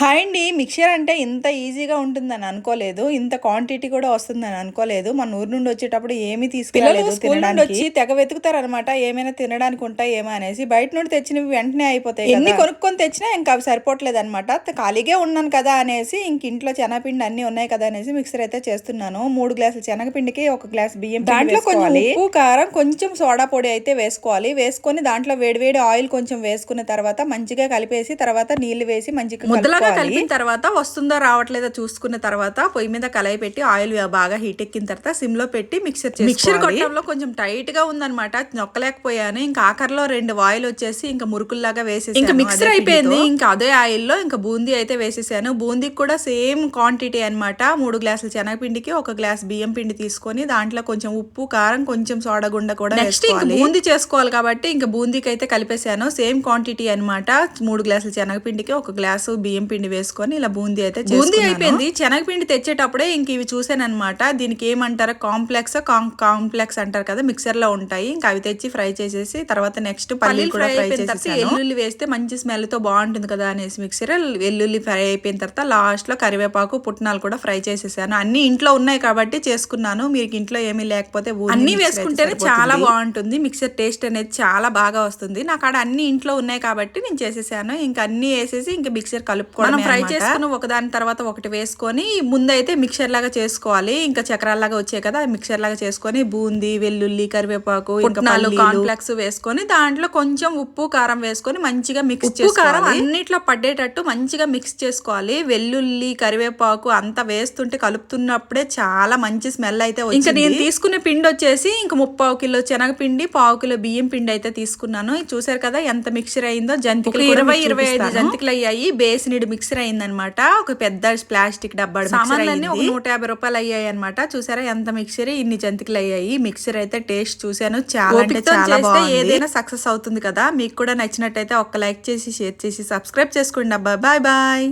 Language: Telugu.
హాయ్ అండి. మిక్చర్ అంటే ఇంత ఈజీగా ఉంటుందని అనుకోలేదు. ఇంత క్వాంటిటీ కూడా వస్తుందని అనుకోలేదు. మన ఊరు నుండి వచ్చేటప్పుడు ఏమీ తీసుకెళ్ళలేదు తినడానికి. వచ్చి తెగ వెతుకుతారనమాట. ఏమైనా తినడానికి ఉంటాయేమో అనేసి. బయట నుండి తెచ్చినవి వెంటనే అయిపోతాయి. ఎన్ని కొనుక్కొని తెచ్చినా ఇంకా అవి సరిపోవట్లేదు అనమాట. ఖాళీగా ఉన్నాను కదా అనేసి ఇంక ఇంట్లో శనగపిండి అన్నీ ఉన్నాయి కదా అనేసి మిక్సర్ అయితే చేస్తున్నాను. 3 గ్లాసుల శనగపిండికి 1 గ్లాస్ బియ్యం దాంట్లో కొంచెం ఉప్పు, కారం, కొంచెం సోడా పొడి అయితే వేసుకోవాలి. వేసుకొని దాంట్లో వేడివేడి ఆయిల్ కొంచెం వేసుకున్న తర్వాత మంచిగా కలిపేసి తర్వాత నీళ్లు వేసి మంచిగా కలిపిన తర్వాత వస్తుందో రావట్లేదో చూసుకున్న తర్వాత పొయ్యి మీద కళాయి పెట్టి ఆయిల్ బాగా హీట్ ఎక్కిన తర్వాత సిమ్ లో పెట్టి మిక్సర్ కొట్టడంలో కొంచెం టైట్ గా ఉందన్నమాట. నొక్కలేకపోయాను. ఇంకా ఆఖరిలో 2 ఆయిల్ వచ్చేసి ఇంకా మురుకుల్లాగా వేసేసి ఇంకా మిక్సర్ అయిపోయింది. ఇంకా అదే ఆయిల్ లో ఇంకా బూందీ అయితే వేసేసాను. బూందీకి కూడా సేమ్ క్వాంటిటీ అనమాట. 3 గ్లాసుల శనగపిండికి 1 గ్లాస్ బియ్యం పిండి తీసుకొని దాంట్లో కొంచెం ఉప్పు, కారం, కొంచెం సోడా గుండ కూడా వేసుకోవాలి. బూందీ చేసుకోవాలి కాబట్టి ఇంకా బూందీకి అయితే కలిపేసాను. సేమ్ క్వాంటిటీ అనమాట. 3 గ్లాసుల శనగపిండికి 1 గ్లాసు బియ్యం పిండి వేసుకొని ఇలా బూందీ అయితే బూందీ అయిపోయింది. శనగపిండి తెచ్చేటప్పుడే ఇంక ఇవి చూసాను అనమాట. దీనికి ఏమంటారు కాంప్లెక్స్ అంటారు కదా, మిక్సర్ లో ఉంటాయి. ఇంకా అవి తెచ్చి ఫ్రై చేసేసి తర్వాత నెక్స్ట్ పల్లీలు కూడా ఫ్రై చేసేసి వెల్లుల్లి వేస్తే మంచి స్మెల్ తో బాగుంటుంది కదా అనేసి మిక్సర్ వెల్లుల్లి ఫ్రై అయిపోయిన తర్వాత లాస్ట్ లో కరివేపాకు, పుట్నాలు కూడా ఫ్రై చేసేసాను. అన్ని ఇంట్లో ఉన్నాయి కాబట్టి చేసుకున్నాను. మీకు ఇంట్లో ఏమీ లేకపోతే అన్ని వేసుకుంటేనే చాలా బాగుంటుంది. మిక్సర్ టేస్ట్ అనేది చాలా బాగా వస్తుంది. నాకు ఆడ అన్ని ఇంట్లో ఉన్నాయి కాబట్టి నేను చేసేసాను. ఇంకా అన్ని వేసేసి ఇంకా మిక్సర్ కలుపుకోవడం. మనం ఫ్రై చేసుకుని ఒకదాని తర్వాత ఒకటి వేసుకొని ముందైతే మిక్సర్ లాగా చేసుకోవాలి. ఇంకా చక్రాల్లాగా వచ్చాయి కదా, మిక్సర్ లాగా చేసుకొని బూందీ, వెల్లుల్లి, కరివేపాకు, పుట్నాలు, కాంప్లెక్స్ వేసుకొని దాంట్లో కొంచెం ఉప్పు, కారం వేసుకొని మంచిగా మిక్స్ చేసుకోవాలి. కారం అన్నిట్లో పడేటట్టు మంచిగా మిక్స్ చేసుకోవాలి. వెల్లుల్లి, కరివేపాకు అంతా వేస్తుంటే కలుపుతున్నప్పుడే చాలా మంచి స్మెల్ అయితే వచ్చింది. ఇంకా నేను తీసుకునే పిండి వచ్చేసి ఇంకా 3/4 కిలో శనగపిండి, 1/4 కిలో బియ్యం పిండి అయితే తీసుకున్నాను. చూసారు కదా ఎంత మిక్సర్ అయిందో. జంతికలు 20-25 జంతికలు అయ్యాయి. బేసినిడ్ మిక్సర్ అయిందనమాట. ఒక పెద్ద ప్లాస్టిక్ డబ్బా సామాన్లన్నీ ఒక 150 రూపాయలు అయ్యాయి అనమాట. చూసారా ఎంత మిక్సర్, ఇన్ని జంతికలు అయ్యాయి. మిక్సర్ అయితే టేస్ట్ చూసాను. చాలా అంటే చాలా బాగుంది. ఏదైనా సక్సెస్ అవుతుంది కదా. మీకు కూడా నచ్చినట్టయితే ఒక లైక్ చేసి, షేర్ చేసి, సబ్స్క్రైబ్ చేసుకోండి అబ్బా. Bye bye.